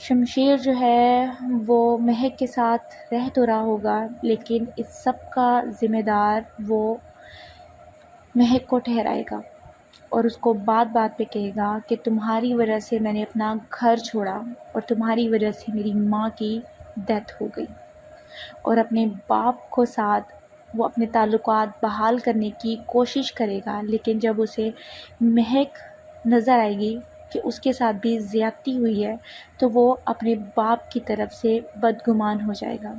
شمشیر جو ہے وہ مہک کے ساتھ رہ تو رہا ہوگا، لیکن اس سب کا ذمہ دار وہ مہک کو ٹھہرائے گا، اور اس کو بات بات پہ کہے گا کہ تمہاری وجہ سے میں نے اپنا گھر چھوڑا، اور تمہاری وجہ سے میری ماں کی ڈیتھ ہو گئی، اور اپنے باپ کو ساتھ وہ اپنے تعلقات بحال کرنے کی کوشش کرے گا، لیکن جب اسے مہک نظر آئے گی کہ اس کے ساتھ بھی زیادتی ہوئی ہے تو وہ اپنے باپ کی طرف سے بدگمان ہو جائے گا۔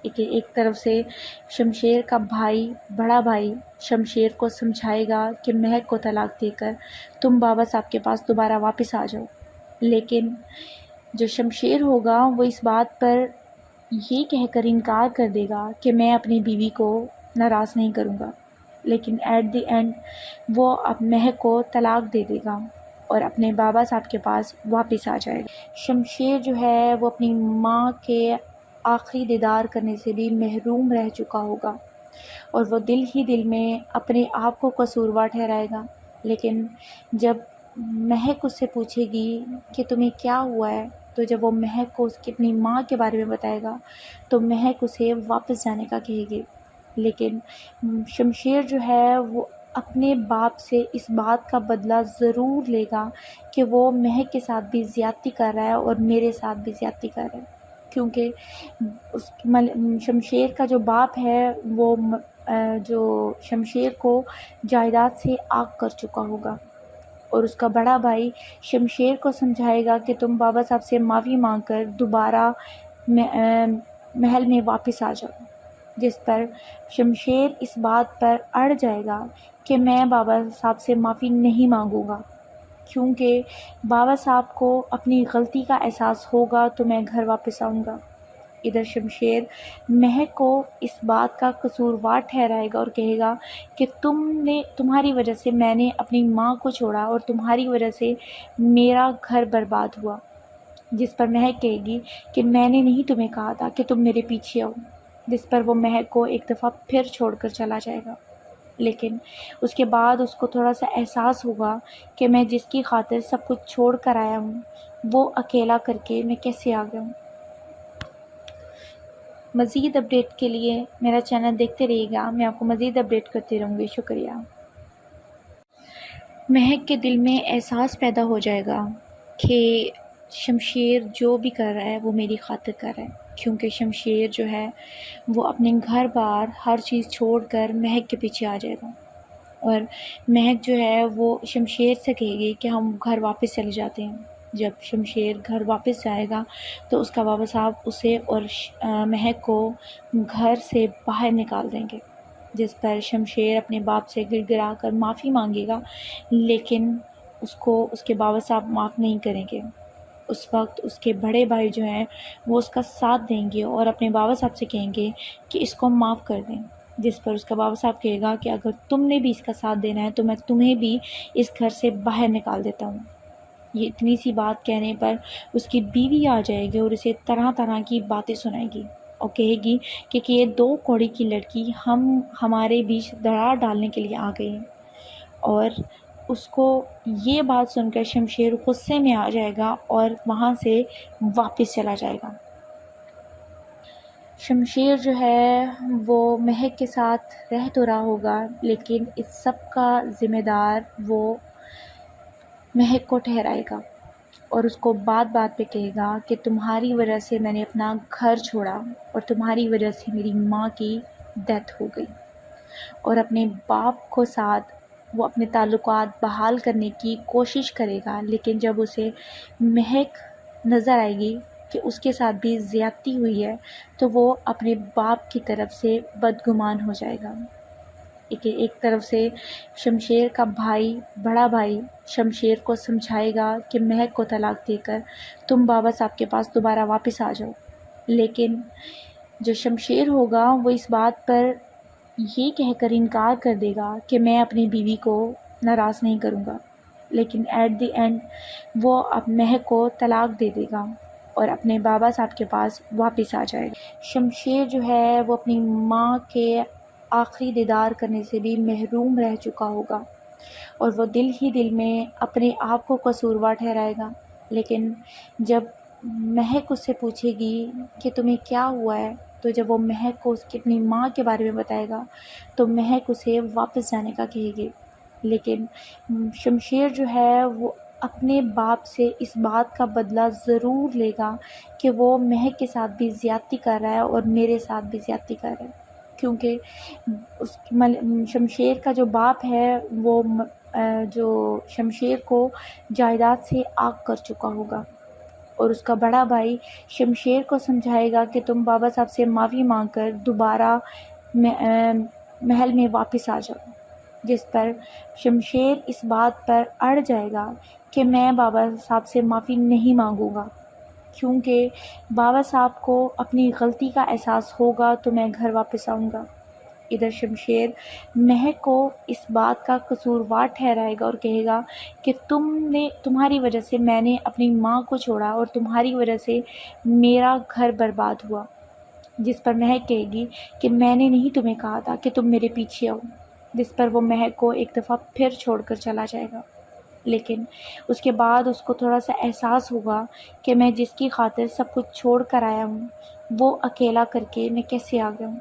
ایک طرف سے شمشیر کا بھائی، بڑا بھائی شمشیر کو سمجھائے گا کہ مہک کو طلاق دے کر تم بابا صاحب کے پاس دوبارہ واپس آ جاؤ، لیکن جو شمشیر ہوگا وہ اس بات پر یہ کہہ کر انکار کر دے گا کہ میں اپنی بیوی کو ناراض نہیں کروں گا، لیکن ایٹ دی اینڈ وہ اب مہک کو طلاق دے دے گا اور اپنے بابا صاحب کے پاس واپس آ جائے گا۔ شمشیر جو ہے وہ اپنی ماں کے آخری دیدار کرنے سے بھی محروم رہ چکا ہوگا، اور وہ دل ہی دل میں اپنے آپ کو قصوروار ٹھہرائے گا، لیکن جب مہک اس سے پوچھے گی کہ تمہیں کیا ہوا ہے، تو جب وہ مہک کو اس کی اپنی ماں کے بارے میں بتائے گا تو مہک اسے واپس جانے کا کہے گی، لیکن شمشیر جو ہے وہ اپنے باپ سے اس بات کا بدلہ ضرور لے گا کہ وہ مہک کے ساتھ بھی زیادتی کر رہا ہے اور میرے ساتھ بھی زیادتی کر رہا ہے، کیونکہ شمشیر کا جو باپ ہے وہ جو شمشیر کو جائیداد سے آگ کر چکا ہوگا، اور اس کا بڑا بھائی شمشیر کو سمجھائے گا کہ تم بابا صاحب سے معافی مانگ کر دوبارہ محل میں واپس آ جاؤ، جس پر شمشیر اس بات پر اڑ جائے گا کہ میں بابا صاحب سے معافی نہیں مانگوں گا، کیونکہ بابا صاحب کو اپنی غلطی کا احساس ہوگا تو میں گھر واپس آؤں گا۔ ادھر شمشیر مہک کو اس بات کا قصوروار ٹھہرائے گا اور کہے گا کہ تمہاری وجہ سے میں نے اپنی ماں کو چھوڑا، اور تمہاری وجہ سے میرا گھر برباد ہوا، جس پر مہک کہے گی کہ میں نے نہیں تمہیں کہا تھا کہ تم میرے پیچھے آؤ، جس پر وہ مہک کو ایک دفعہ پھر چھوڑ کر چلا جائے گا، لیکن اس کے بعد اس کو تھوڑا سا احساس ہوگا کہ میں جس کی خاطر سب کچھ چھوڑ کر آیا ہوں وہ اکیلا کر کے میں کیسے آ گیا ہوں۔ مزید اپڈیٹ کے لیے میرا چینل دیکھتے رہیے گا، میں آپ کو مزید اپڈیٹ کرتی رہوں گی۔ شکریہ۔ مہک کے دل میں احساس پیدا ہو جائے گا کہ شمشیر جو بھی کر رہا ہے وہ میری خاطر کر رہا ہے، کیونکہ شمشیر جو ہے وہ اپنے گھر بار ہر چیز چھوڑ کر مہک کے پیچھے آ جائے گا، اور مہک جو ہے وہ شمشیر سے کہے گی کہ ہم گھر واپس چلے جاتے ہیں۔ جب شمشیر گھر واپس جائے گا تو اس کا بابا صاحب اسے اور مہک کو گھر سے باہر نکال دیں گے، جس پر شمشیر اپنے باپ سے گڑ گڑا کر معافی مانگے گا، لیکن اس کو اس کے بابا صاحب معاف نہیں کریں گے۔ اس وقت اس کے بڑے بھائی جو ہیں وہ اس کا ساتھ دیں گے اور اپنے بابا صاحب سے کہیں گے کہ اس کو معاف کر دیں، جس پر اس کا بابا صاحب کہے گا کہ اگر تم نے بھی اس کا ساتھ دینا ہے تو میں تمہیں بھی اس گھر سے باہر نکال دیتا ہوں۔ یہ اتنی سی بات کہنے پر اس کی بیوی آ جائے گی اور اسے طرح طرح کی باتیں سنائے گی اور کہے گی کہ یہ دو کوڑی کی لڑکی ہمارے بیچ دراڑ ڈالنے کے لیے آ گئی ہیں، اور اس کو یہ بات سن کر شمشیر غصے میں آ جائے گا اور وہاں سے واپس چلا جائے گا۔ شمشیر جو ہے وہ مہک کے ساتھ رہ تو رہا ہوگا، لیکن اس سب کا ذمہ دار وہ مہک کو ٹھہرائے گا، اور اس کو بات بات پہ کہے گا کہ تمہاری وجہ سے میں نے اپنا گھر چھوڑا، اور تمہاری وجہ سے میری ماں کی ڈیتھ ہو گئی، اور اپنے باپ کو ساتھ وہ اپنے تعلقات بحال کرنے کی کوشش کرے گا، لیکن جب اسے مہک نظر آئے گی کہ اس کے ساتھ بھی زیادتی ہوئی ہے تو وہ اپنے باپ کی طرف سے بدگمان ہو جائے گا۔ ایک طرف سے شمشیر کا بھائی، بڑا بھائی شمشیر کو سمجھائے گا کہ مہک کو طلاق دے کر تم بابا صاحب کے پاس دوبارہ واپس آ جاؤ، لیکن جو شمشیر ہوگا وہ اس بات پر یہ کہہ کر انکار کر دے گا کہ میں اپنی بیوی کو ناراض نہیں کروں گا، لیکن ایٹ دی اینڈ وہ اب مہک کو طلاق دے دے گا اور اپنے بابا صاحب کے پاس واپس آ جائے گا۔ شمشیر جو ہے وہ اپنی ماں کے آخری دیدار کرنے سے بھی محروم رہ چکا ہوگا، اور وہ دل ہی دل میں اپنے آپ کو قصوروار ٹھہرائے گا، لیکن جب مہک اس سے پوچھے گی کہ تمہیں کیا ہوا ہے، تو جب وہ مہک کو اس کی اپنی ماں کے بارے میں بتائے گا تو مہک اسے واپس جانے کا کہے گی، لیکن شمشیر جو ہے وہ اپنے باپ سے اس بات کا بدلہ ضرور لے گا کہ وہ مہک کے ساتھ بھی زیادتی کر رہا ہے اور میرے ساتھ بھی زیادتی کر رہا ہے، کیونکہ اس شمشیر کا جو باپ ہے وہ جو شمشیر کو جائیداد سے آگ کر چکا ہوگا، اور اس کا بڑا بھائی شمشیر کو سمجھائے گا کہ تم بابا صاحب سے معافی مانگ کر دوبارہ محل میں واپس آ جاؤ، جس پر شمشیر اس بات پر اڑ جائے گا کہ میں بابا صاحب سے معافی نہیں مانگوں گا، کیونکہ بابا صاحب کو اپنی غلطی کا احساس ہوگا تو میں گھر واپس آؤں گا۔ ادھر شمشیر مہک کو اس بات کا قصوروار ٹھہرائے گا اور کہے گا کہ تمہاری وجہ سے میں نے اپنی ماں کو چھوڑا اور تمہاری وجہ سے میرا گھر برباد ہوا، جس پر مہک کہے گی کہ میں نے نہیں تمہیں کہا تھا کہ تم میرے پیچھے آؤ، جس پر وہ مہک کو ایک دفعہ پھر چھوڑ کر چلا جائے گا، لیکن اس کے بعد اس کو تھوڑا سا احساس ہوگا کہ میں جس کی خاطر سب کچھ چھوڑ کر آیا ہوں وہ اکیلا کر کے میں کیسے آ گیا ہوں۔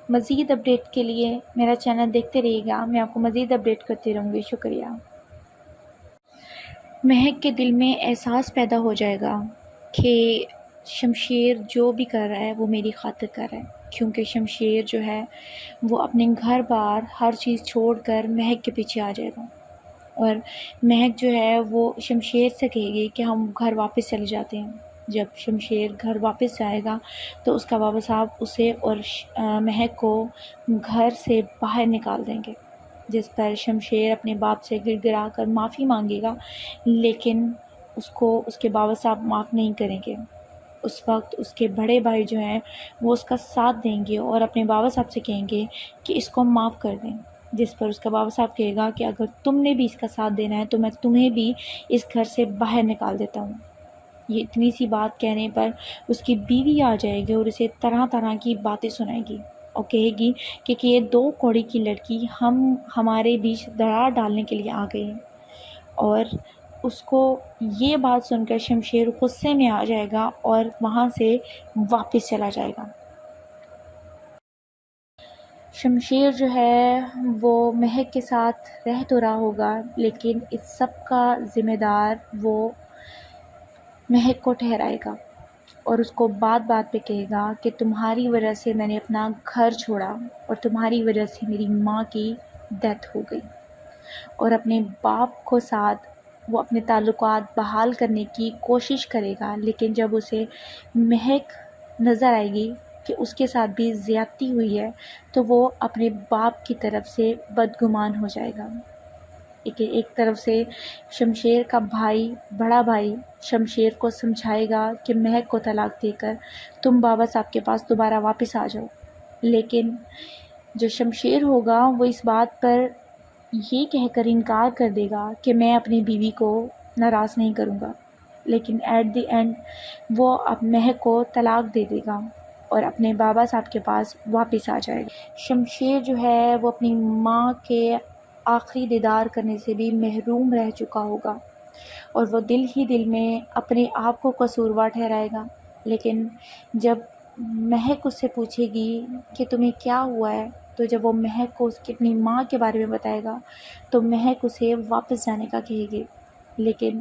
مزید اپڈیٹ کے لیے میرا چینل دیکھتے رہیے گا، میں آپ کو مزید اپڈیٹ کرتی رہوں گی۔ شکریہ۔ مہک کے دل میں احساس پیدا ہو جائے گا کہ شمشیر جو بھی کر رہا ہے وہ میری خاطر کر رہا ہے، کیونکہ شمشیر جو ہے وہ اپنے گھر بار ہر چیز چھوڑ کر مہک کے پیچھے آ جائے گا، اور مہک جو ہے وہ شمشیر سے کہے گی کہ ہم گھر واپس چلے جاتے ہیں۔ جب شمشیر گھر واپس جائے گا تو اس کا بابا صاحب اسے اور مہک کو گھر سے باہر نکال دیں گے، جس پر شمشیر اپنے باپ سے گر گرا کر معافی مانگے گا، لیکن اس کو اس کے بابا صاحب معاف نہیں کریں گے۔ اس وقت اس کے بڑے بھائی جو ہیں وہ اس کا ساتھ دیں گے اور اپنے بابا صاحب سے کہیں گے کہ اس کو معاف کر دیں، جس پر اس کا بابا صاحب کہے گا کہ اگر تم نے بھی اس کا ساتھ دینا ہے تو میں تمہیں بھی اس گھر سے باہر نکال دیتا ہوں۔ یہ اتنی سی بات کہنے پر اس کی بیوی آ جائے گی اور اسے طرح طرح کی باتیں سنائے گی اور کہے گی کہ یہ دو کوڑی کی لڑکی ہمارے بیچ دراڑ ڈالنے کے لیے آ گئی ہیں، اور اس کو یہ بات سن کر شمشیر غصے میں آ جائے گا اور وہاں سے واپس چلا جائے گا۔ شمشیر جو ہے وہ مہک کے ساتھ رہ تو رہا ہوگا، لیکن اس سب کا ذمہ دار وہ مہک کو ٹھہرائے گا، اور اس کو بات بات پہ کہے گا کہ تمہاری وجہ سے میں نے اپنا گھر چھوڑا اور تمہاری وجہ سے میری ماں کی ڈیتھ ہو گئی، اور اپنے باپ کو ساتھ وہ اپنے تعلقات بحال کرنے کی کوشش کرے گا، لیکن جب اسے مہک نظر آئے گی کہ اس کے ساتھ بھی زیادتی ہوئی ہے تو وہ اپنے باپ کی طرف سے بدگمان ہو جائے گا۔ ایک طرف سے شمشیر کا بڑا بھائی شمشیر کو سمجھائے گا کہ مہک کو طلاق دے کر تم بابا صاحب کے پاس دوبارہ واپس آ جاؤ، لیکن جو شمشیر ہوگا وہ اس بات پر یہ کہہ کر انکار کر دے گا کہ میں اپنی بیوی کو ناراض نہیں کروں گا، لیکن ایٹ دی اینڈ وہ اب مہک کو طلاق دے دے گا اور اپنے بابا صاحب کے پاس واپس آ جائے گا۔ شمشیر جو ہے وہ اپنی ماں کے آخری دیدار کرنے سے بھی محروم رہ چکا ہوگا، اور وہ دل ہی دل میں اپنے آپ کو قصوروار ٹھہرائے گا، لیکن جب مہک اس سے پوچھے گی کہ تمہیں کیا ہوا ہے، تو جب وہ مہک کو اس کی اپنی ماں کے بارے میں بتائے گا تو مہک اسے واپس جانے کا کہے گی، لیکن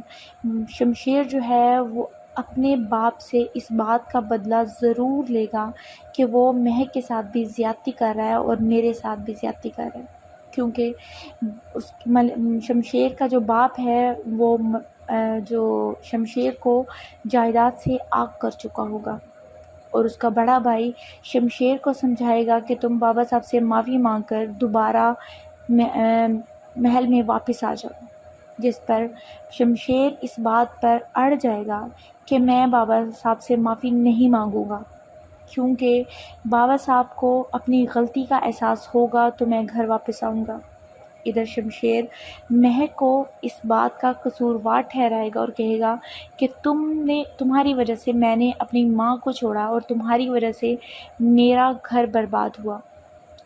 شمشیر جو ہے وہ اپنے باپ سے اس بات کا بدلہ ضرور لے گا کہ وہ مہک کے ساتھ بھی زیادتی کر رہا ہے اور میرے ساتھ بھی زیادتی کر رہا ہے، کیونکہ شمشیر کا جو باپ ہے وہ جو شمشیر کو جائیداد سے آگ کر چکا ہوگا، اور اس کا بڑا بھائی شمشیر کو سمجھائے گا کہ تم بابا صاحب سے معافی مانگ کر دوبارہ محل میں واپس آ جاؤ، جس پر شمشیر اس بات پر اڑ جائے گا کہ میں بابا صاحب سے معافی نہیں مانگوں گا، کیونکہ بابا صاحب کو اپنی غلطی کا احساس ہوگا تو میں گھر واپس آؤں گا۔ ادھر شمشیر مہک کو اس بات کا قصوروار ٹھہرائے گا اور کہے گا کہ تمہاری وجہ سے میں نے اپنی ماں کو چھوڑا اور تمہاری وجہ سے میرا گھر برباد ہوا،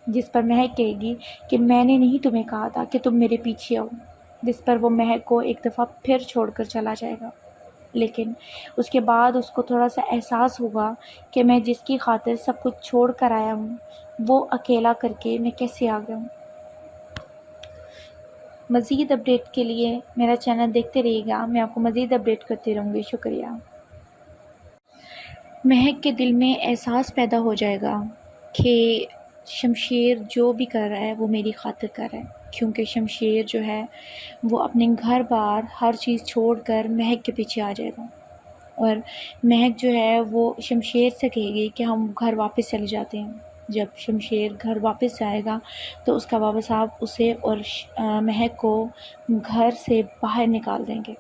جس پر مہک کہے گی کہ میں نے نہیں تمہیں کہا تھا کہ تم میرے پیچھے آؤ، جس پر وہ مہک کو ایک دفعہ پھر چھوڑ کر چلا جائے گا۔ لیکن اس کے بعد اس کو تھوڑا سا احساس ہوگا کہ میں جس کی خاطر سب کچھ چھوڑ کر آیا ہوں وہ اکیلا کر کے میں کیسے آ گیا ہوں۔ مزید اپڈیٹ کے لیے میرا چینل دیکھتے رہیے گا، میں آپ کو مزید اپڈیٹ کرتی رہوں گی۔ شکریہ۔ مہک کے دل میں احساس پیدا ہو جائے گا کہ شمشیر جو بھی کر رہا ہے وہ میری خاطر کر رہا ہے، کیونکہ شمشیر جو ہے وہ اپنے گھر بار ہر چیز چھوڑ کر مہک کے پیچھے آ جائے گا، اور مہک جو ہے وہ شمشیر سے کہے گی کہ ہم گھر واپس چلے جاتے ہیں۔ جب شمشیر گھر واپس جائے گا تو اس کا بابا صاحب اسے اور مہک کو گھر سے باہر نکال دیں گے،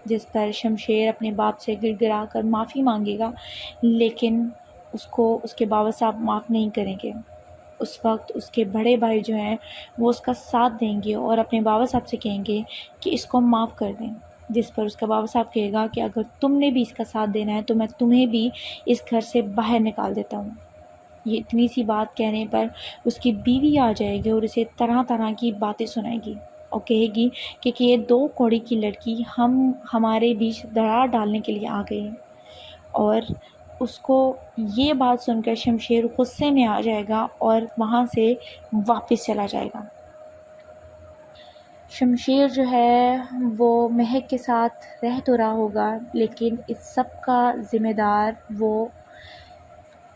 جس پر شمشیر اپنے باپ سے گڑ گڑا کر معافی مانگے گا، لیکن اس کو اس کے بابا صاحب معاف نہیں کریں گے۔ اس وقت اس کے بڑے بھائی جو ہیں وہ اس کا ساتھ دیں گے اور اپنے بابا صاحب سے کہیں گے کہ اس کو معاف کر دیں، جس پر اس کا بابا صاحب کہے گا کہ اگر تم نے بھی اس کا ساتھ دینا ہے تو میں تمہیں بھی اس گھر سے باہر نکال دیتا ہوں۔ یہ اتنی سی بات کہنے پر اس کی بیوی آ جائے گی اور اسے طرح طرح کی باتیں سنائے گی اور کہے گی کہ یہ دو کوڑی کی لڑکی ہمارے بیچ دراڑ ڈالنے کے لیے آ گئی ہے، اور اس کو یہ بات سن کر شمشیر غصے میں آ جائے گا اور وہاں سے واپس چلا جائے گا۔ شمشیر جو ہے وہ مہک کے ساتھ رہ تو رہا ہوگا، لیکن اس سب کا ذمہ دار وہ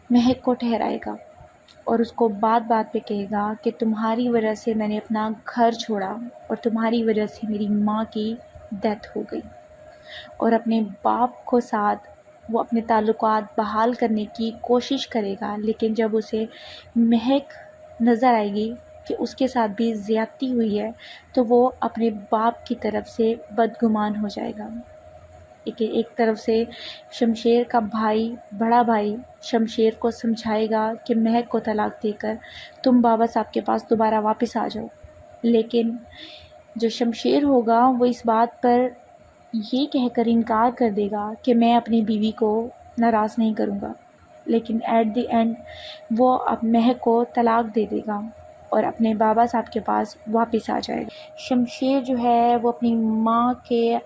مہک کو ٹھہرائے گا، اور اس کو بات بات پہ کہے گا کہ تمہاری وجہ سے میں نے اپنا گھر چھوڑا اور تمہاری وجہ سے میری ماں کی ڈیتھ ہو گئی، اور اپنے باپ کو ساتھ وہ اپنے تعلقات بحال کرنے کی کوشش کرے گا، لیکن جب اسے مہک نظر آئے گی کہ اس کے ساتھ بھی زیادتی ہوئی ہے تو وہ اپنے باپ کی طرف سے بدگمان ہو جائے گا۔ ایک طرف سے شمشیر کا بڑا بھائی شمشیر کو سمجھائے گا کہ مہک کو طلاق دے کر تم بابا صاحب کے پاس دوبارہ واپس آ جاؤ، لیکن جو شمشیر ہوگا وہ اس بات پر یہ کہہ کر انکار کر دے گا کہ میں اپنی بیوی کو ناراض نہیں کروں گا، لیکن ایٹ دی اینڈ وہ اب مہک کو طلاق دے دے گا اور اپنے بابا صاحب کے پاس واپس آ جائے گا۔ شمشیر جو ہے وہ اپنی ماں کے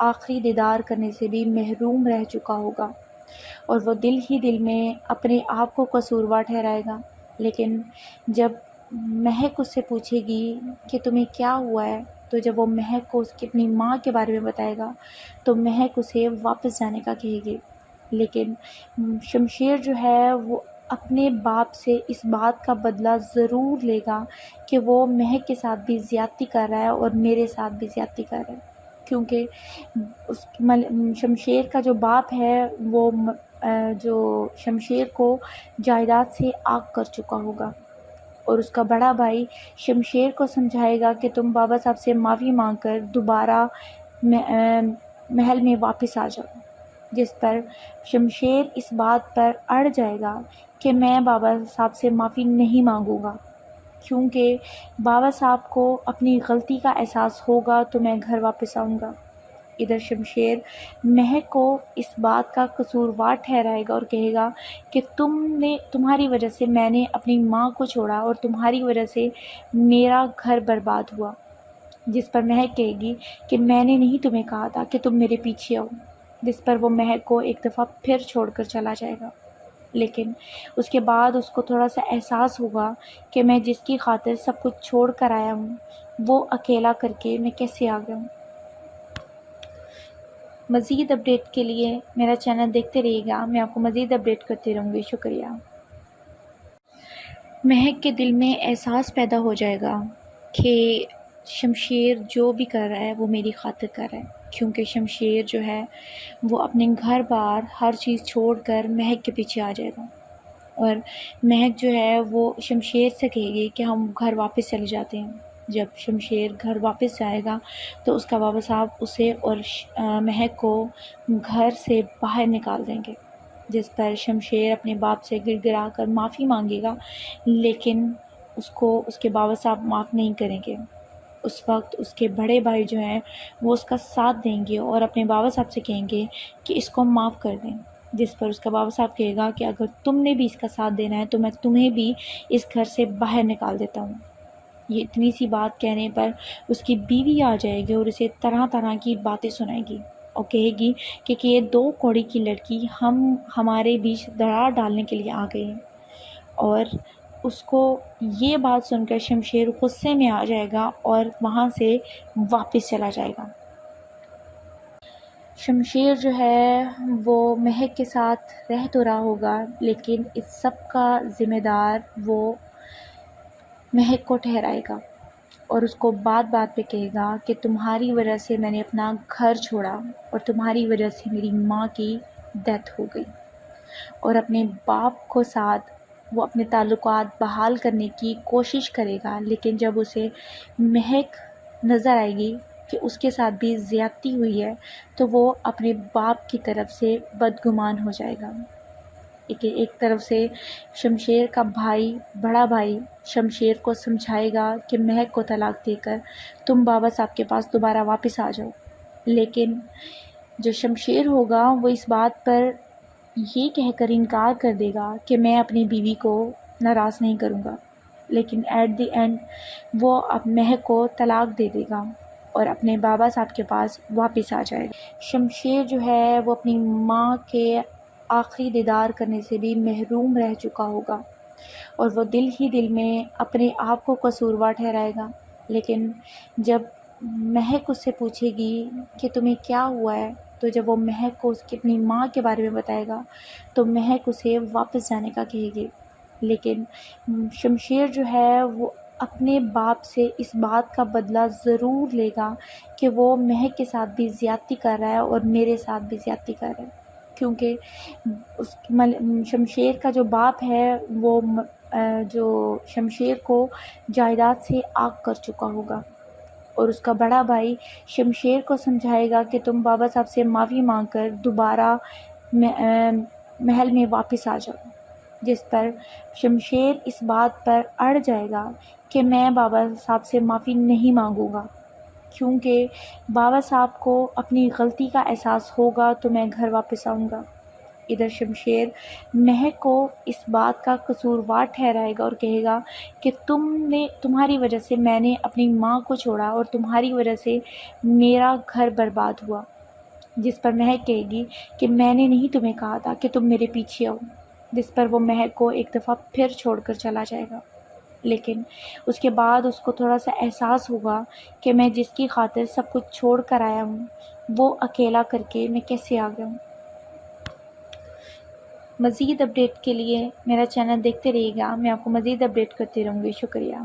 آخری دیدار کرنے سے بھی محروم رہ چکا ہوگا، اور وہ دل ہی دل میں اپنے آپ کو قصوروار ٹھہرائے گا، لیکن جب مہک اس سے پوچھے گی کہ تمہیں کیا ہوا ہے، تو جب وہ مہک کو اس کی اپنی ماں کے بارے میں بتائے گا تو مہک اسے واپس جانے کا کہے گی، لیکن شمشیر جو ہے وہ اپنے باپ سے اس بات کا بدلہ ضرور لے گا کہ وہ مہک کے ساتھ بھی زیادتی کر رہا ہے اور میرے ساتھ بھی زیادتی کر رہا ہے، کیونکہ شمشیر کا جو باپ ہے وہ جو شمشیر کو جائیداد سے آگ کر چکا ہوگا، اور اس کا بڑا بھائی شمشیر کو سمجھائے گا کہ تم بابا صاحب سے معافی مانگ کر دوبارہ محل میں واپس آ جاؤ، جس پر شمشیر اس بات پر اڑ جائے گا کہ میں بابا صاحب سے معافی نہیں مانگوں گا، کیونکہ بابا صاحب کو اپنی غلطی کا احساس ہوگا تو میں گھر واپس آؤں گا۔ ادھر شمشیر مہک کو اس بات کا قصوروار ٹھہرائے گا اور کہے گا کہ تمہاری وجہ سے میں نے اپنی ماں کو چھوڑا اور تمہاری وجہ سے میرا گھر برباد ہوا، جس پر مہک کہے گی کہ میں نے نہیں تمہیں کہا تھا کہ تم میرے پیچھے آؤ، جس پر وہ مہک کو ایک دفعہ پھر چھوڑ کر چلا جائے گا، لیکن اس کے بعد اس کو تھوڑا سا احساس ہوگا کہ میں جس کی خاطر سب کچھ چھوڑ کر آیا ہوں وہ اکیلا کر کے میں کیسے آ گیا ہوں۔ مزید اپڈیٹ کے لیے میرا چینل دیکھتے رہیے گا، میں آپ کو مزید اپڈیٹ کرتی رہوں گی۔ شکریہ۔ مہک کے دل میں احساس پیدا ہو جائے گا کہ شمشیر جو بھی کر رہا ہے وہ میری خاطر کر رہا ہے، کیونکہ شمشیر جو ہے وہ اپنے گھر بار ہر چیز چھوڑ کر مہک کے پیچھے آ جائے گا، اور مہک جو ہے وہ شمشیر سے کہے گی کہ ہم گھر واپس چلے جاتے ہیں۔ جب شمشیر گھر واپس جائے گا تو اس کا بابا صاحب اسے اور مہک کو گھر سے باہر نکال دیں گے، جس پر شمشیر اپنے باپ سے گڑ گڑا کر معافی مانگے گا، لیکن اس کو اس کے بابا صاحب معاف نہیں کریں گے۔ اس وقت اس کے بڑے بھائی جو ہیں وہ اس کا ساتھ دیں گے اور اپنے بابا صاحب سے کہیں گے کہ اس کو معاف کر دیں، جس پر اس کا بابا صاحب کہے گا کہ اگر تم نے بھی اس کا ساتھ دینا ہے تو میں تمہیں بھی اس گھر سے باہر نکال دیتا ہوں۔ یہ اتنی سی بات کہنے پر اس کی بیوی آ جائے گی اور اسے طرح طرح کی باتیں سنائے گی اور کہے گی کہ یہ دو کوڑی کی لڑکی ہمارے بیچ دراڑ ڈالنے کے لیے آ گئی ہیں۔ اور اس کو یہ بات سن کر شمشیر غصے میں آ جائے گا اور وہاں سے واپس چلا جائے گا۔ شمشیر جو ہے وہ مہک کے ساتھ رہ تو رہا ہوگا، لیکن اس سب کا ذمہ دار وہ مہک کو ٹھہرائے گا، اور اس کو بات بات پہ کہے گا کہ تمہاری وجہ سے میں نے اپنا گھر چھوڑا، اور تمہاری وجہ سے میری ماں کی ڈیتھ ہو گئی، اور اپنے باپ کو ساتھ وہ اپنے تعلقات بحال کرنے کی کوشش کرے گا، لیکن جب اسے مہک نظر آئے گی کہ اس کے ساتھ بھی زیادتی ہوئی ہے تو وہ اپنے باپ کی طرف سے بدگمان ہو جائے گا۔ ایک طرف سے شمشیر کا بڑا بھائی شمشیر کو سمجھائے گا کہ مہک کو طلاق دے کر تم بابا صاحب کے پاس دوبارہ واپس آ جاؤ، لیکن جو شمشیر ہوگا وہ اس بات پر یہ کہہ کر انکار کر دے گا کہ میں اپنی بیوی کو ناراض نہیں کروں گا، لیکن ایٹ دی اینڈ وہ اب مہک کو طلاق دے دے گا اور اپنے بابا صاحب کے پاس واپس آ جائے گا۔ شمشیر جو ہے وہ اپنی ماں کے آخری دیدار کرنے سے بھی محروم رہ چکا ہوگا، اور وہ دل ہی دل میں اپنے آپ کو قصوروار ٹھہرائے گا، لیکن جب مہک اس سے پوچھے گی کہ تمہیں کیا ہوا ہے، تو جب وہ مہک کو اس کی اپنی ماں کے بارے میں بتائے گا تو مہک اسے واپس جانے کا کہے گی، لیکن شمشیر جو ہے وہ اپنے باپ سے اس بات کا بدلہ ضرور لے گا کہ وہ مہک کے ساتھ بھی زیادتی کر رہا ہے اور میرے ساتھ بھی زیادتی کر رہا ہے، کیونکہ شمشیر کا جو باپ ہے وہ جو شمشیر کو جائیداد سے آگ کر چکا ہوگا، اور اس کا بڑا بھائی شمشیر کو سمجھائے گا کہ تم بابا صاحب سے معافی مانگ کر دوبارہ محل میں واپس آ جاؤ، جس پر شمشیر اس بات پر اڑ جائے گا کہ میں بابا صاحب سے معافی نہیں مانگوں گا، کیونکہ بابا صاحب کو اپنی غلطی کا احساس ہوگا تو میں گھر واپس آؤں گا۔ ادھر شمشیر مہک کو اس بات کا قصوروار ٹھہرائے گا اور کہے گا کہ تمہاری وجہ سے میں نے اپنی ماں کو چھوڑا، اور تمہاری وجہ سے میرا گھر برباد ہوا، جس پر مہک کہے گی کہ میں نے نہیں تمہیں کہا تھا کہ تم میرے پیچھے آؤ، جس پر وہ مہک کو ایک دفعہ پھر چھوڑ کر چلا جائے گا، لیکن اس کے بعد اس کو تھوڑا سا احساس ہوگا کہ میں جس کی خاطر سب کچھ چھوڑ کر آیا ہوں وہ اکیلا کر کے میں کیسے آ گیا ہوں۔ مزید اپڈیٹ کے لیے میرا چینل دیکھتے رہیے گا، میں آپ کو مزید اپڈیٹ کرتی رہوں گی۔ شکریہ۔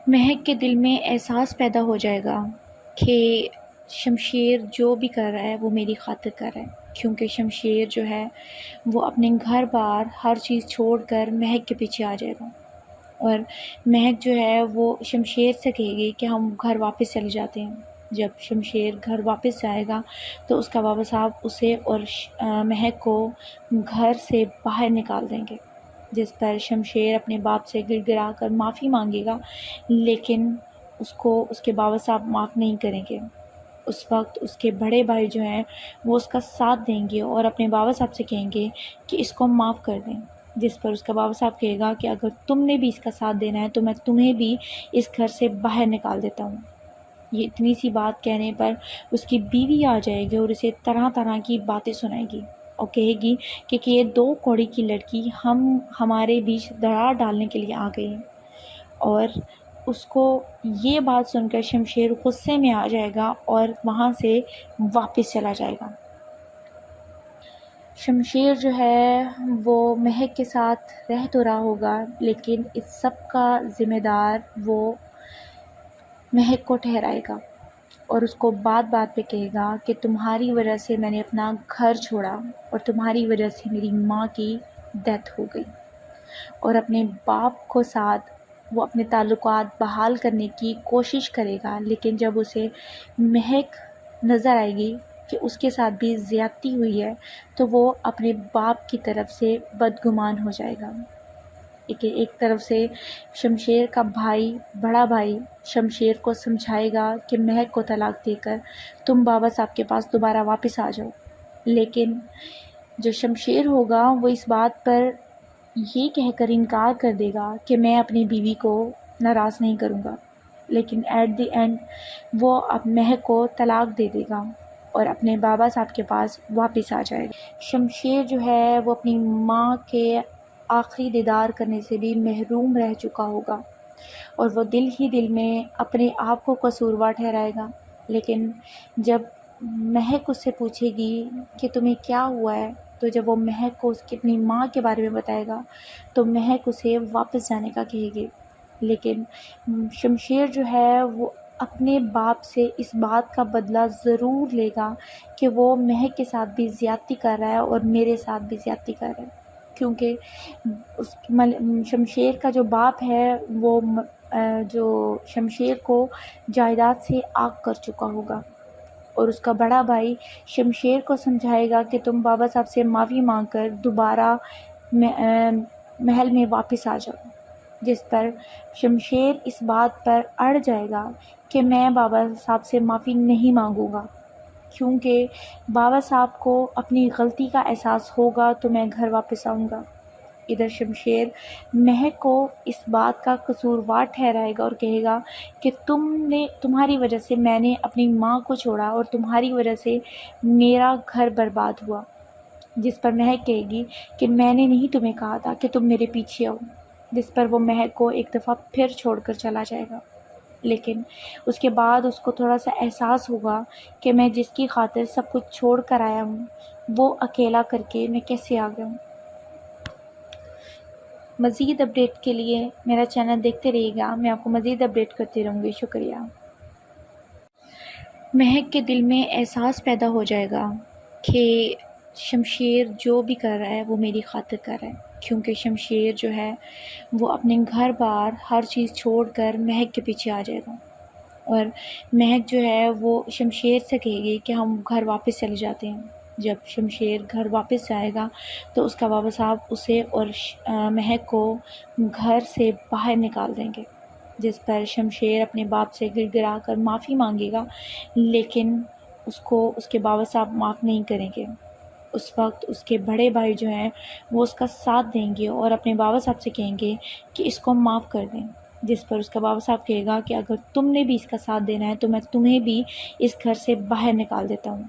مہک کے دل میں احساس پیدا ہو جائے گا کہ شمشیر جو بھی کر رہا ہے وہ میری خاطر کر رہا ہے، کیونکہ شمشیر جو ہے وہ اپنے گھر بار ہر چیز چھوڑ کر مہک کے پیچھے آ جائے گا، اور مہک جو ہے وہ شمشیر سے کہے گی کہ ہم گھر واپس چلے جاتے ہیں۔ جب شمشیر گھر واپس جائے گا تو اس کا بابا صاحب اسے اور مہک کو گھر سے باہر نکال دیں گے، جس پر شمشیر اپنے باپ سے گڑ گڑا کر معافی مانگے گا، لیکن اس کو اس کے بابا صاحب معاف نہیں کریں گے۔ اس وقت اس کے بڑے بھائی جو ہیں وہ اس کا ساتھ دیں گے اور اپنے بابا صاحب سے کہیں گے کہ اس کو معاف کر دیں، جس پر اس کا بابا صاحب کہے گا کہ اگر تم نے بھی اس کا ساتھ دینا ہے تو میں تمہیں بھی اس گھر سے باہر نکال دیتا ہوں۔ یہ اتنی سی بات کہنے پر اس کی بیوی آ جائے گی اور اسے طرح طرح کی باتیں سنائے گی، اور کہے گی کہ یہ دو کوڑی کی لڑکی ہمارے بیچ دراڑ ڈالنے کے لیے آ گئی ہیں، اور اس کو یہ بات سن کر شمشیر غصے میں آ جائے گا اور وہاں سے واپس چلا جائے گا۔ شمشیر جو ہے وہ مہک کے ساتھ رہ تو رہا ہوگا، لیکن اس سب کا ذمہ دار وہ مہک کو ٹھہرائے گا، اور اس کو بات بات پہ کہے گا کہ تمہاری وجہ سے میں نے اپنا گھر چھوڑا، اور تمہاری وجہ سے میری ماں کی ڈیتھ ہو گئی، اور اپنے باپ کو ساتھ وہ اپنے تعلقات بحال کرنے کی کوشش کرے گا، لیکن جب اسے مہک نظر آئے گی کہ اس کے ساتھ بھی زیادتی ہوئی ہے تو وہ اپنے باپ کی طرف سے بدگمان ہو جائے گا۔ ایک طرف سے شمشیر کا بڑا بھائی شمشیر کو سمجھائے گا کہ مہک کو طلاق دے کر تم بابا صاحب کے پاس دوبارہ واپس آ جاؤ، لیکن جو شمشیر ہوگا وہ اس بات پر یہ کہہ کر انکار کر دے گا کہ میں اپنی بیوی کو ناراض نہیں کروں گا، لیکن ایٹ دی اینڈ وہ اب مہک کو طلاق دے دے گا اور اپنے بابا صاحب کے پاس واپس آ جائے گا۔ شمشیر جو ہے وہ اپنی ماں کے آخری دیدار کرنے سے بھی محروم رہ چکا ہوگا اور وہ دل ہی دل میں اپنے آپ کو قصوروار ٹھہرائے گا، لیکن جب مہک اس سے پوچھے گی کہ تمہیں کیا ہوا ہے، تو جب وہ مہک کو اس کی اپنی ماں کے بارے میں بتائے گا تو مہک اسے واپس جانے کا کہے گی، لیکن شمشیر جو ہے وہ اپنے باپ سے اس بات کا بدلہ ضرور لے گا کہ وہ مہک کے ساتھ بھی زیادتی کر رہا ہے اور میرے ساتھ بھی زیادتی کر رہا ہے، کیونکہ شمشیر کا جو باپ ہے وہ جو شمشیر کو جائیداد سے آگ کر چکا ہوگا، اور اس کا بڑا بھائی شمشیر کو سمجھائے گا کہ تم بابا صاحب سے معافی مانگ کر دوبارہ محل میں واپس آ جاؤ، جس پر شمشیر اس بات پر اڑ جائے گا کہ میں بابا صاحب سے معافی نہیں مانگوں گا، کیونکہ بابا صاحب کو اپنی غلطی کا احساس ہوگا تو میں گھر واپس آؤں گا۔ ادھر شمشیر مہک کو اس بات کا قصوروار ٹھہرائے گا اور کہے گا کہ تمہاری وجہ سے میں نے اپنی ماں کو چھوڑا اور تمہاری وجہ سے میرا گھر برباد ہوا، جس پر مہک کہے گی کہ میں نے نہیں تمہیں کہا تھا کہ تم میرے پیچھے آؤ، جس پر وہ مہک کو ایک دفعہ پھر چھوڑ کر چلا جائے گا، لیکن اس کے بعد اس کو تھوڑا سا احساس ہوگا کہ میں جس کی خاطر سب کچھ چھوڑ کر آیا ہوں وہ اکیلا کر کے میں کیسے آ گیا ہوں۔ مزید اپڈیٹ کے لیے میرا چینل دیکھتے رہیے گا، میں آپ کو مزید اپڈیٹ کرتی رہوں گی۔ شکریہ۔ مہک کے دل میں احساس پیدا ہو جائے گا کہ شمشیر جو بھی کر رہا ہے وہ میری خاطر کر رہا ہے، کیونکہ شمشیر جو ہے وہ اپنے گھر بار ہر چیز چھوڑ کر مہک کے پیچھے آ جائے گا، اور مہک جو ہے وہ شمشیر سے کہے گی کہ ہم گھر واپس چلے جاتے ہیں۔ جب شمشیر گھر واپس جائے گا تو اس کا بابا صاحب اسے اور مہک کو گھر سے باہر نکال دیں گے، جس پر شمشیر اپنے باپ سے گر گرا کر معافی مانگے گا، لیکن اس کو اس کے بابا صاحب معاف نہیں کریں گے۔ اس وقت اس کے بڑے بھائی جو ہیں وہ اس کا ساتھ دیں گے اور اپنے بابا صاحب سے کہیں گے کہ اس کو معاف کر دیں، جس پر اس کا بابا صاحب کہے گا کہ اگر تم نے بھی اس کا ساتھ دینا ہے تو میں تمہیں بھی اس گھر سے باہر نکال دیتا ہوں۔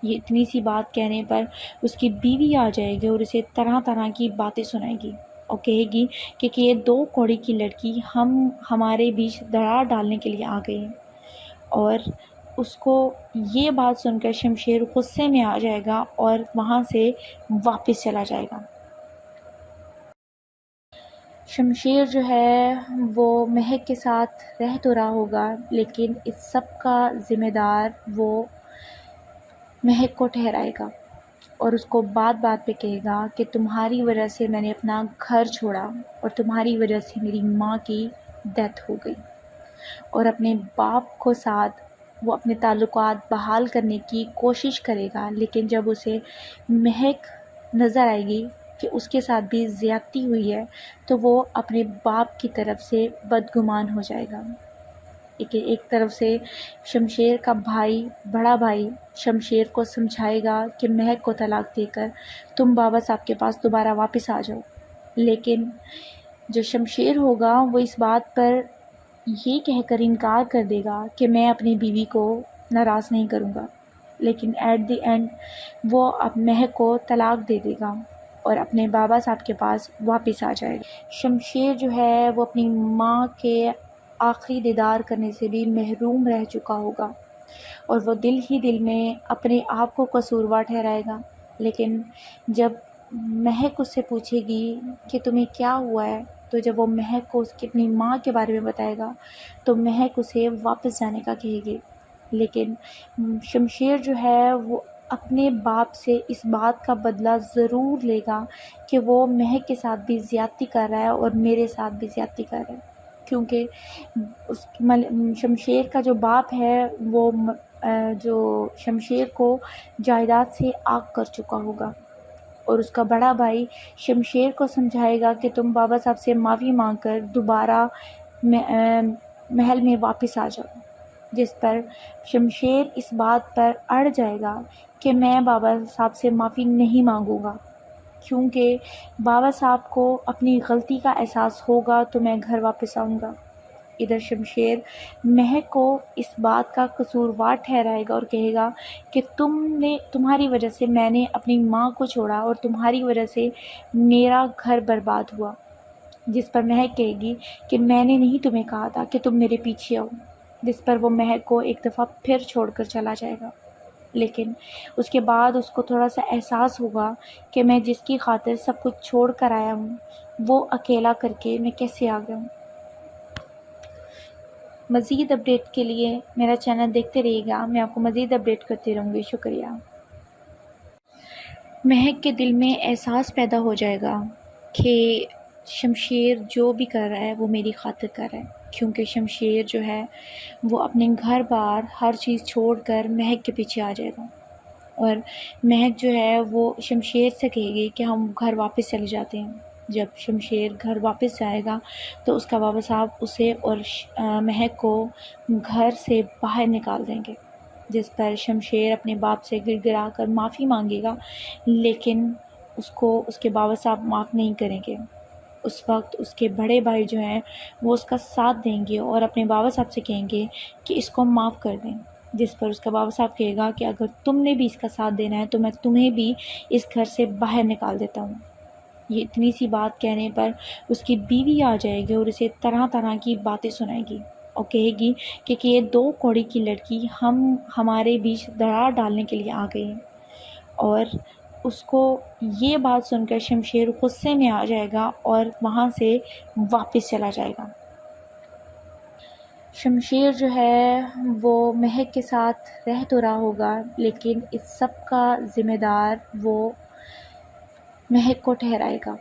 یہ اتنی سی بات کہنے پر اس کی بیوی آ جائے گی اور اسے طرح طرح کی باتیں سنائے گی اور کہے گی کہ یہ دو کوڑی کی لڑکی ہمارے بیچ دراڑ ڈالنے کے لیے آ گئی ہیں، اور اس کو یہ بات سن کر شمشیر غصے میں آ جائے گا اور وہاں سے واپس چلا جائے گا۔ شمشیر جو ہے وہ مہک کے ساتھ رہ تو رہا ہوگا، لیکن اس سب کا ذمہ دار وہ مہک کو ٹھہرائے گا اور اس کو بات بات پہ کہے گا کہ تمہاری وجہ سے میں نے اپنا گھر چھوڑا اور تمہاری وجہ سے میری ماں کی ڈیتھ ہو گئی، اور اپنے باپ کو ساتھ وہ اپنے تعلقات بحال کرنے کی کوشش کرے گا، لیکن جب اسے مہک نظر آئے گی کہ اس کے ساتھ بھی زیادتی ہوئی ہے تو وہ اپنے باپ کی طرف سے بدگمان ہو جائے گا۔ ایک طرف سے شمشیر کا بڑا بھائی شمشیر کو سمجھائے گا کہ مہک کو طلاق دے کر تم بابا صاحب کے پاس دوبارہ واپس آ جاؤ، لیکن جو شمشیر ہوگا وہ اس بات پر یہ کہہ کر انکار کر دے گا کہ میں اپنی بیوی کو ناراض نہیں کروں گا، لیکن ایٹ دی اینڈ وہ اب مہک کو طلاق دے دے گا اور اپنے بابا صاحب کے پاس واپس آ جائے گا۔ شمشیر جو ہے وہ اپنی ماں کے آخری دیدار کرنے سے بھی محروم رہ چکا ہوگا اور وہ دل ہی دل میں اپنے آپ کو قصوروار ٹھہرائے گا، لیکن جب مہک اس سے پوچھے گی کہ تمہیں کیا ہوا ہے، تو جب وہ مہک کو اس کی اپنی ماں کے بارے میں بتائے گا تو مہک اسے واپس جانے کا کہے گی، لیکن شمشیر جو ہے وہ اپنے باپ سے اس بات کا بدلہ ضرور لے گا کہ وہ مہک کے ساتھ بھی زیادتی کر رہا ہے اور میرے ساتھ بھی زیادتی کر رہا ہے، کیونکہ شمشیر کا جو باپ ہے وہ جو شمشیر کو جائیداد سے آگ کر چکا ہوگا، اور اس کا بڑا بھائی شمشیر کو سمجھائے گا کہ تم بابا صاحب سے معافی مانگ کر دوبارہ محل میں واپس آ جاؤ، جس پر شمشیر اس بات پر اڑ جائے گا کہ میں بابا صاحب سے معافی نہیں مانگوں گا، کیونکہ بابا صاحب کو اپنی غلطی کا احساس ہوگا تو میں گھر واپس آؤں گا۔ ادھر شمشیر مہک کو اس بات کا قصوروار ٹھہرائے گا اور کہے گا کہ تمہاری وجہ سے میں نے اپنی ماں کو چھوڑا اور تمہاری وجہ سے میرا گھر برباد ہوا، جس پر مہک کہے گی کہ میں نے نہیں تمہیں کہا تھا کہ تم میرے پیچھے آؤ، جس پر وہ مہک کو ایک دفعہ پھر چھوڑ کر چلا جائے گا۔ لیکن اس کے بعد اس کو تھوڑا سا احساس ہوگا کہ میں جس کی خاطر سب کچھ چھوڑ کر آیا ہوں وہ اکیلا کر کے میں کیسے آ گیا ہوں۔ مزید اپڈیٹ کے لیے میرا چینل دیکھتے رہیے گا، میں آپ کو مزید اپڈیٹ کرتی رہوں گی۔ شکریہ۔ مہک کے دل میں احساس پیدا ہو جائے گا کہ شمشیر جو بھی کر رہا ہے وہ میری خاطر کر رہا ہے، کیونکہ شمشیر جو ہے وہ اپنے گھر بار ہر چیز چھوڑ کر مہک کے پیچھے آ جائے گا، اور مہک جو ہے وہ شمشیر سے کہے گی کہ ہم گھر واپس چلے جاتے ہیں۔ جب شمشیر گھر واپس جائے گا تو اس کا بابا صاحب اسے اور مہک کو گھر سے باہر نکال دیں گے، جس پر شمشیر اپنے باپ سے گر گرا کر معافی مانگے گا، لیکن اس کو اس کے بابا صاحب معاف نہیں کریں گے۔ اس وقت اس کے بڑے بھائی جو ہیں وہ اس کا ساتھ دیں گے اور اپنے بابا صاحب سے کہیں گے کہ اس کو معاف کر دیں، جس پر اس کا بابا صاحب کہے گا کہ اگر تم نے بھی اس کا ساتھ دینا ہے تو میں تمہیں بھی اس گھر سے باہر نکال دیتا ہوں۔ یہ اتنی سی بات کہنے پر اس کی بیوی آ جائے گی اور اسے طرح طرح کی باتیں سنائے گی اور کہے گی کہ یہ دو کوڑی کی لڑکی ہمارے بیچ دراڑ ڈالنے کے لیے آ گئی ہے، اور اس کو یہ بات سن کر شمشیر غصے میں آ جائے گا اور وہاں سے واپس چلا جائے گا۔ شمشیر جو ہے وہ مہک کے ساتھ رہ تو رہا ہوگا، لیکن اس سب کا ذمہ دار وہ مہک کو ٹھہرائے گا،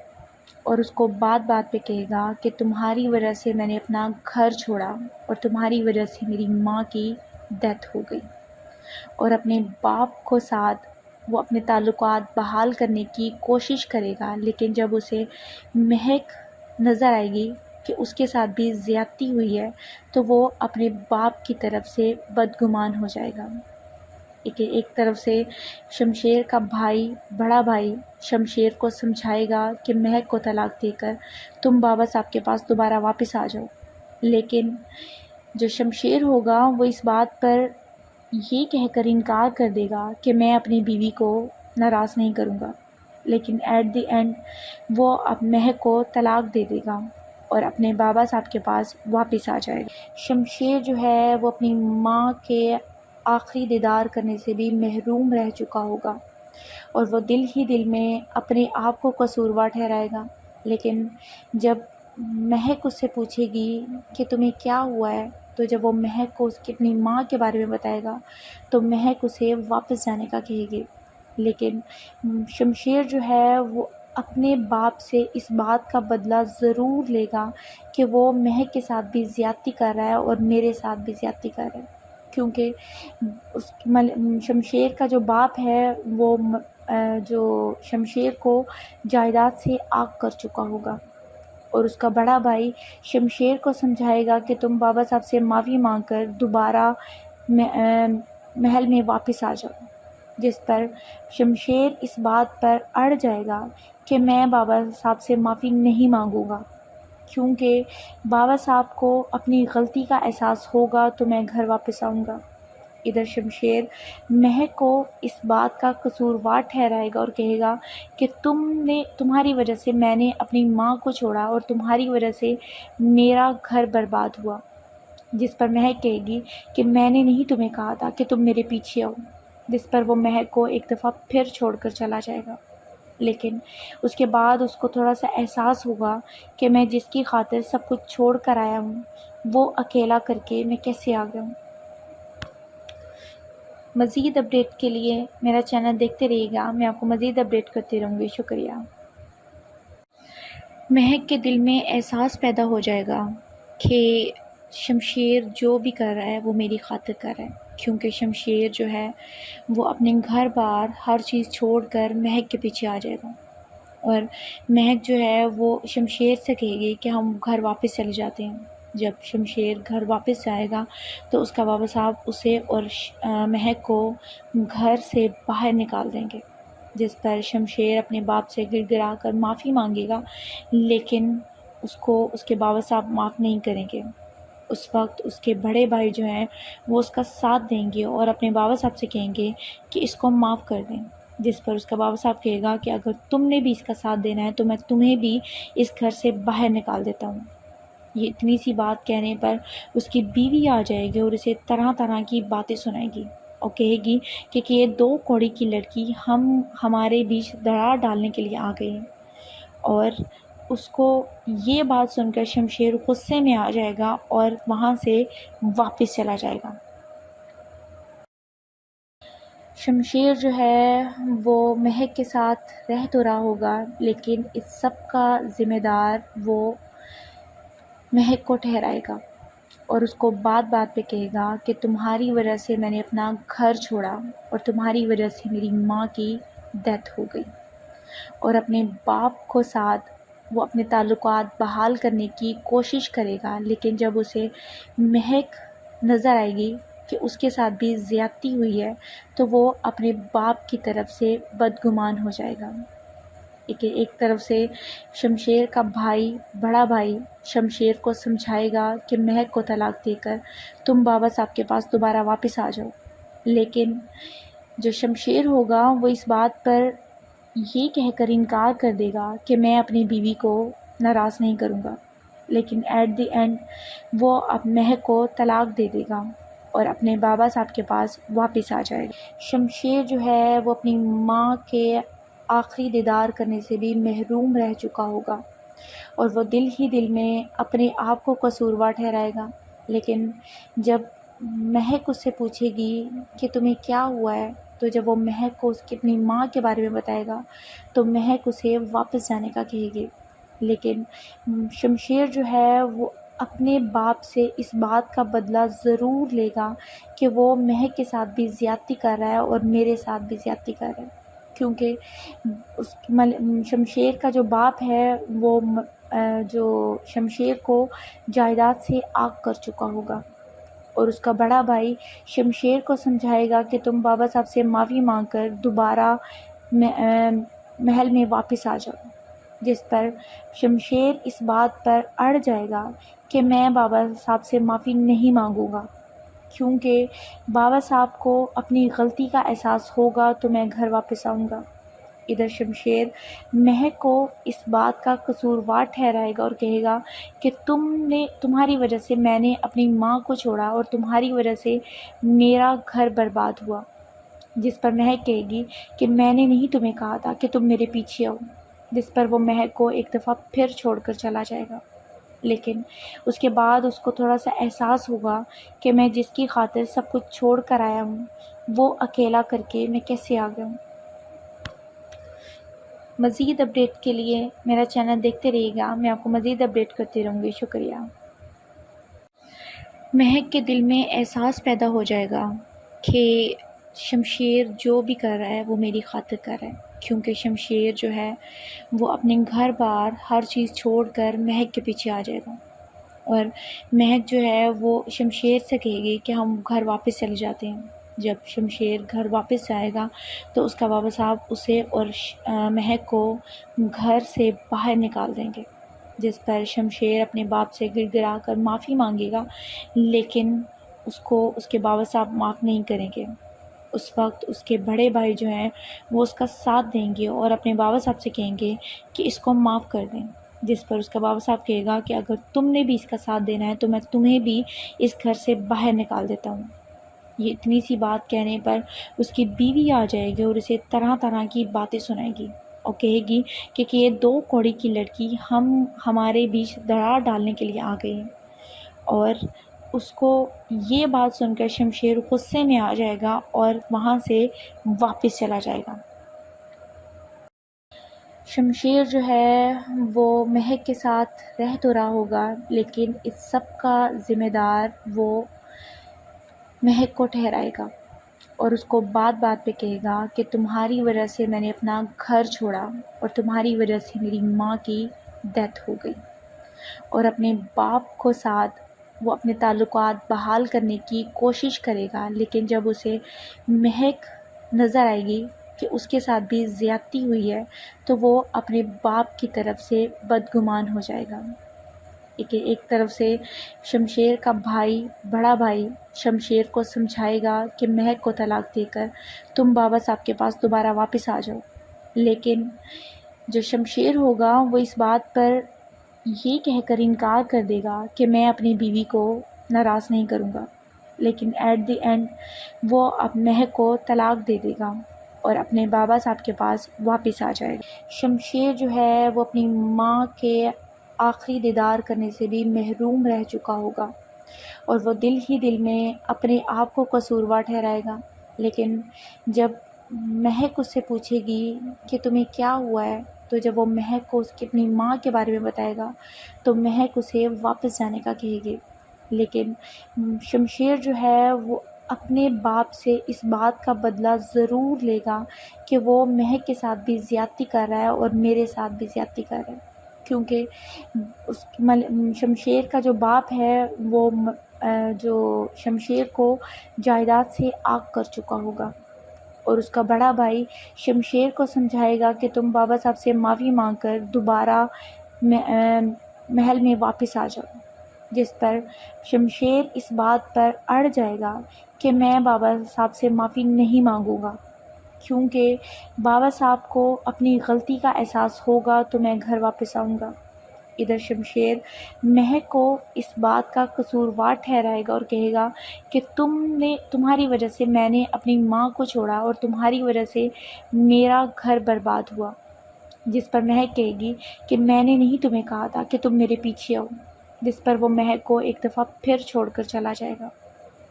اور اس کو بات بات پہ کہے گا کہ تمہاری وجہ سے میں نے اپنا گھر چھوڑا اور تمہاری وجہ سے میری ماں کی ڈیتھ ہو گئی، اور اپنے باپ کو ساتھ وہ اپنے تعلقات بحال کرنے کی کوشش کرے گا، لیکن جب اسے مہک نظر آئے گی کہ اس کے ساتھ بھی زیادتی ہوئی ہے تو وہ اپنے باپ کی طرف سے بدگمان ہو جائے گا۔ ایک طرف سے شمشیر کا بڑا بھائی شمشیر کو سمجھائے گا کہ مہک کو طلاق دے کر تم بابا صاحب کے پاس دوبارہ واپس آ جاؤ، لیکن جو شمشیر ہوگا وہ اس بات پر یہ کہہ کر انکار کر دے گا کہ میں اپنی بیوی کو ناراض نہیں کروں گا، لیکن ایٹ دی اینڈ وہ اب مہک کو طلاق دے دے گا اور اپنے بابا صاحب کے پاس واپس آ جائے گا۔ شمشیر جو ہے وہ اپنی ماں کے آخری دیدار کرنے سے بھی محروم رہ چکا ہوگا، اور وہ دل ہی دل میں اپنے آپ کو قصوروار ٹھہرائے گا، لیکن جب مہک اس سے پوچھے گی کہ تمہیں کیا ہوا ہے، تو جب وہ مہک کو اس کی اپنی ماں کے بارے میں بتائے گا تو مہک اسے واپس جانے کا کہے گی، لیکن شمشیر جو ہے وہ اپنے باپ سے اس بات کا بدلہ ضرور لے گا کہ وہ مہک کے ساتھ بھی زیادتی کر رہا ہے اور میرے ساتھ بھی زیادتی کر رہا ہے، کیونکہ شمشیر کا جو باپ ہے وہ جو شمشیر کو جائیداد سے آگ کر چکا ہوگا، اور اس کا بڑا بھائی شمشیر کو سمجھائے گا کہ تم بابا صاحب سے معافی مانگ کر دوبارہ محل میں واپس آ جاؤ، جس پر شمشیر اس بات پر اڑ جائے گا کہ میں بابا صاحب سے معافی نہیں مانگوں گا، کیونکہ بابا صاحب کو اپنی غلطی کا احساس ہوگا تو میں گھر واپس آؤں گا۔ ادھر شمشیر مہک کو اس بات کا قصوروار ٹھہرائے گا اور کہے گا کہ تمہاری وجہ سے میں نے اپنی ماں کو چھوڑا اور تمہاری وجہ سے میرا گھر برباد ہوا، جس پر مہک کہے گی کہ میں نے نہیں تمہیں کہا تھا کہ تم میرے پیچھے آؤ، جس پر وہ مہک کو ایک دفعہ پھر چھوڑ کر چلا جائے گا۔ لیکن اس کے بعد اس کو تھوڑا سا احساس ہوگا کہ میں جس کی خاطر سب کچھ چھوڑ کر آیا ہوں وہ اکیلا کر کے میں کیسے آ گیا ہوں۔ مزید اپڈیٹ کے لیے میرا چینل دیکھتے رہیے گا، میں آپ کو مزید اپڈیٹ کرتی رہوں گی۔ شکریہ۔ مہک کے دل میں احساس پیدا ہو جائے گا کہ شمشیر جو بھی کر رہا ہے وہ میری خاطر کر رہا ہے، کیونکہ شمشیر جو ہے وہ اپنے گھر بار ہر چیز چھوڑ کر مہک کے پیچھے آ جائے گا، اور مہک جو ہے وہ شمشیر سے کہے گی کہ ہم گھر واپس چلے جاتے ہیں۔ جب شمشیر گھر واپس جائے گا تو اس کا بابا صاحب اسے اور مہک کو گھر سے باہر نکال دیں گے، جس پر شمشیر اپنے باپ سے گر گرا کر معافی مانگے گا، لیکن اس کو اس کے بابا صاحب معاف نہیں کریں گے۔ اس وقت اس کے بڑے بھائی جو ہیں وہ اس کا ساتھ دیں گے اور اپنے بابا صاحب سے کہیں گے کہ اس کو معاف کر دیں، جس پر اس کا بابا صاحب کہے گا کہ اگر تم نے بھی اس کا ساتھ دینا ہے تو میں تمہیں بھی اس گھر سے باہر نکال دیتا ہوں۔ یہ اتنی سی بات کہنے پر اس کی بیوی آ جائے گی اور اسے طرح طرح کی باتیں سنائے گی اور کہے گی کہ یہ دو کوڑی کی لڑکی ہمارے بیچ دراڑ ڈالنے کے لیے آ گئی ہیں۔ اور اس کو یہ بات سن کر شمشیر غصے میں آ جائے گا اور وہاں سے واپس چلا جائے گا۔ شمشیر جو ہے وہ مہک کے ساتھ رہ تو رہا ہوگا، لیکن اس سب کا ذمہ دار وہ مہک کو ٹھہرائے گا اور اس کو بات بات پہ کہے گا کہ تمہاری وجہ سے میں نے اپنا گھر چھوڑا اور تمہاری وجہ سے میری ماں کی ڈیتھ ہو گئی، اور اپنے باپ کو ساتھ وہ اپنے تعلقات بحال کرنے کی کوشش کرے گا، لیکن جب اسے مہک نظر آئے گی کہ اس کے ساتھ بھی زیادتی ہوئی ہے تو وہ اپنے باپ کی طرف سے بدگمان ہو جائے گا۔ ایک طرف سے شمشیر کا بڑا بھائی شمشیر کو سمجھائے گا کہ مہک کو طلاق دے کر تم بابا صاحب کے پاس دوبارہ واپس آ جاؤ، لیکن جو شمشیر ہوگا وہ اس بات پر یہ کہہ کر انکار کر دے گا کہ میں اپنی بیوی کو ناراض نہیں کروں گا، لیکن ایٹ دی اینڈ وہ اب مہک کو طلاق دے دے گا اور اپنے بابا صاحب کے پاس واپس آ جائے گا۔ شمشیر جو ہے وہ اپنی ماں کے آخری دیدار کرنے سے بھی محروم رہ چکا ہوگا اور وہ دل ہی دل میں اپنے آپ کو قصوروار ٹھہرائے گا، لیکن جب مہک اس سے پوچھے گی کہ تمہیں کیا ہوا ہے، تو جب وہ مہک کو اس کی اپنی ماں کے بارے میں بتائے گا تو مہک اسے واپس جانے کا کہے گی، لیکن شمشیر جو ہے وہ اپنے باپ سے اس بات کا بدلہ ضرور لے گا کہ وہ مہک کے ساتھ بھی زیادتی کر رہا ہے اور میرے ساتھ بھی زیادتی کر رہا ہے، کیونکہ شمشیر کا جو باپ ہے وہ جو شمشیر کو جائیداد سے آگ کر چکا ہوگا، اور اس کا بڑا بھائی شمشیر کو سمجھائے گا کہ تم بابا صاحب سے معافی مانگ کر دوبارہ محل میں واپس آ جاؤ، جس پر شمشیر اس بات پر اڑ جائے گا کہ میں بابا صاحب سے معافی نہیں مانگوں گا، کیونکہ بابا صاحب کو اپنی غلطی کا احساس ہوگا تو میں گھر واپس آؤں گا۔ ادھر شمشیر مہک کو اس بات کا قصوروار ٹھہرائے گا اور کہے گا کہ تمہاری وجہ سے میں نے اپنی ماں کو چھوڑا اور تمہاری وجہ سے میرا گھر برباد ہوا، جس پر مہک کہے گی کہ میں نے نہیں تمہیں کہا تھا کہ تم میرے پیچھے آؤ، جس پر وہ مہک کو ایک دفعہ پھر چھوڑ کر چلا جائے گا، لیکن اس کے بعد اس کو تھوڑا سا احساس ہوگا کہ میں جس کی خاطر سب کچھ چھوڑ کر آیا ہوں وہ اکیلا کر کے میں کیسے آ گیا ہوں۔ مزید اپڈیٹ کے لیے میرا چینل دیکھتے رہیے گا، میں آپ کو مزید اپڈیٹ کرتی رہوں گی۔ شکریہ۔ مہک کے دل میں احساس پیدا ہو جائے گا کہ شمشیر جو بھی کر رہا ہے وہ میری خاطر کر رہا ہے، کیونکہ شمشیر جو ہے وہ اپنے گھر بار ہر چیز چھوڑ کر مہک کے پیچھے آ جائے گا، اور مہک جو ہے وہ شمشیر سے کہے گی کہ ہم گھر واپس چلے جاتے ہیں۔ جب شمشیر گھر واپس جائے گا تو اس کا بابا صاحب اسے اور مہک کو گھر سے باہر نکال دیں گے، جس پر شمشیر اپنے باپ سے گڑ گڑا کر معافی مانگے گا، لیکن اس کو اس کے بابا صاحب معاف نہیں کریں گے۔ اس وقت اس کے بڑے بھائی جو ہیں وہ اس کا ساتھ دیں گے اور اپنے بابا صاحب سے کہیں گے کہ اس کو معاف کر دیں، جس پر اس کا بابا صاحب کہے گا کہ اگر تم نے بھی اس کا ساتھ دینا ہے تو میں تمہیں بھی اس گھر سے باہر نکال دیتا ہوں۔ یہ اتنی سی بات کہنے پر اس کی بیوی آ جائے گی اور اسے طرح طرح کی باتیں سنائے گی اور کہے گی کہ یہ دو کوڑی کی لڑکی ہمارے بیچ دراڑ ڈالنے کے لیے آ گئی ہیں، اور اس کو یہ بات سن کر شمشیر غصے میں آ جائے گا اور وہاں سے واپس چلا جائے گا۔ شمشیر جو ہے وہ مہک کے ساتھ رہ تو رہا ہوگا، لیکن اس سب کا ذمہ دار وہ مہک کو ٹھہرائے گا اور اس کو بات بات پہ کہے گا کہ تمہاری وجہ سے میں نے اپنا گھر چھوڑا اور تمہاری وجہ سے میری ماں کی ڈیتھ ہو گئی، اور اپنے باپ کو ساتھ وہ اپنے تعلقات بحال کرنے کی کوشش کرے گا، لیکن جب اسے مہک نظر آئے گی کہ اس کے ساتھ بھی زیادتی ہوئی ہے تو وہ اپنے باپ کی طرف سے بدگمان ہو جائے گا۔ ایک طرف سے شمشیر کا بھائی، بڑا بھائی شمشیر کو سمجھائے گا کہ مہک کو طلاق دے کر تم بابا صاحب کے پاس دوبارہ واپس آ جاؤ، لیکن جو شمشیر ہوگا وہ اس بات پر یہ کہہ کر انکار کر دے گا کہ میں اپنی بیوی کو ناراض نہیں کروں گا، لیکن ایٹ دی اینڈ وہ اب مہک کو طلاق دے دے گا اور اپنے بابا صاحب کے پاس واپس آ جائے گا۔ شمشیر جو ہے وہ اپنی ماں کے آخری دیدار کرنے سے بھی محروم رہ چکا ہوگا اور وہ دل ہی دل میں اپنے آپ کو قصوروار ٹھہرائے گا، لیکن جب مہک اس سے پوچھے گی کہ تمہیں کیا ہوا ہے، تو جب وہ مہک کو اس کی اپنی ماں کے بارے میں بتائے گا تو مہک اسے واپس جانے کا کہے گی، لیکن شمشیر جو ہے وہ اپنے باپ سے اس بات کا بدلہ ضرور لے گا کہ وہ مہک کے ساتھ بھی زیادتی کر رہا ہے اور میرے ساتھ بھی زیادتی کر رہا ہے، کیونکہ شمشیر کا جو باپ ہے وہ جو شمشیر کو جائیداد سے آگ کر چکا ہوگا، اور اس کا بڑا بھائی شمشیر کو سمجھائے گا کہ تم بابا صاحب سے معافی مانگ کر دوبارہ محل میں واپس آ جاؤ، جس پر شمشیر اس بات پر اڑ جائے گا کہ میں بابا صاحب سے معافی نہیں مانگوں گا، کیونکہ بابا صاحب کو اپنی غلطی کا احساس ہوگا تو میں گھر واپس آؤں گا۔ ادھر شمشیر مہک کو اس بات کا قصوروار ٹھہرائے گا اور کہے گا کہ تمہاری وجہ سے میں نے اپنی ماں کو چھوڑا اور تمہاری وجہ سے میرا گھر برباد ہوا، جس پر مہک کہے گی کہ میں نے نہیں تمہیں کہا تھا کہ تم میرے پیچھے آؤ، جس پر وہ مہک کو ایک دفعہ پھر چھوڑ کر چلا جائے گا،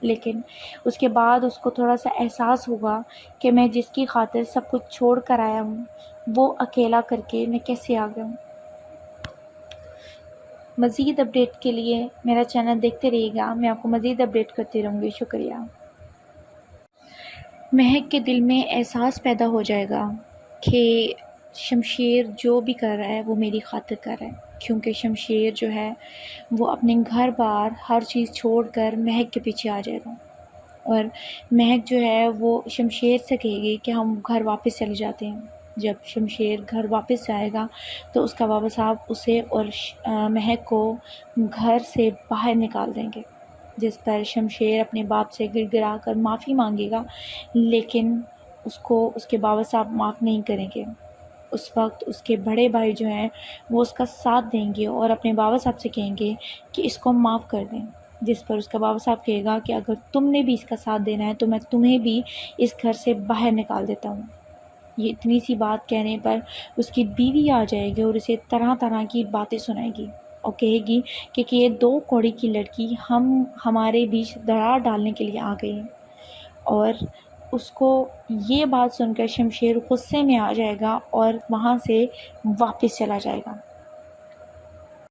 لیکن اس کے بعد اس کو تھوڑا سا احساس ہوگا کہ میں جس کی خاطر سب کچھ چھوڑ کر آیا ہوں وہ اکیلا کر کے میں کیسے آ گیا ہوں۔ مزید اپڈیٹ کے لیے میرا چینل دیکھتے رہیے گا، میں آپ کو مزید اپڈیٹ کرتی رہوں گی۔ شکریہ۔ مہک کے دل میں احساس پیدا ہو جائے گا کہ شمشیر جو بھی کر رہا ہے وہ میری خاطر کر رہا ہے، کیونکہ شمشیر جو ہے وہ اپنے گھر بار ہر چیز چھوڑ کر مہک کے پیچھے آ جائے گا، اور مہک جو ہے وہ شمشیر سے کہے گی کہ ہم گھر واپس چلے جاتے ہیں۔ جب شمشیر گھر واپس جائے گا تو اس کا بابا صاحب اسے اور مہک کو گھر سے باہر نکال دیں گے، جس پر شمشیر اپنے باپ سے گڑ گڑا کر معافی مانگے گا، لیکن اس کو اس کے بابا صاحب معاف نہیں کریں گے۔ اس وقت اس کے بڑے بھائی جو ہیں وہ اس کا ساتھ دیں گے اور اپنے بابا صاحب سے کہیں گے کہ اس کو معاف کر دیں، جس پر اس کا بابا صاحب کہے گا کہ اگر تم نے بھی اس کا ساتھ دینا ہے تو میں تمہیں بھی اس گھر سے باہر نکال دیتا ہوں۔ یہ اتنی سی بات کہنے پر اس کی بیوی آ جائے گی اور اسے طرح طرح کی باتیں سنائے گی اور کہے گی کہ یہ دو کوڑی کی لڑکی ہمارے بیچ دراڑ ڈالنے کے لیے آ گئی ہے، اور اس کو یہ بات سن کر شمشیر غصے میں آ جائے گا اور وہاں سے واپس چلا جائے گا۔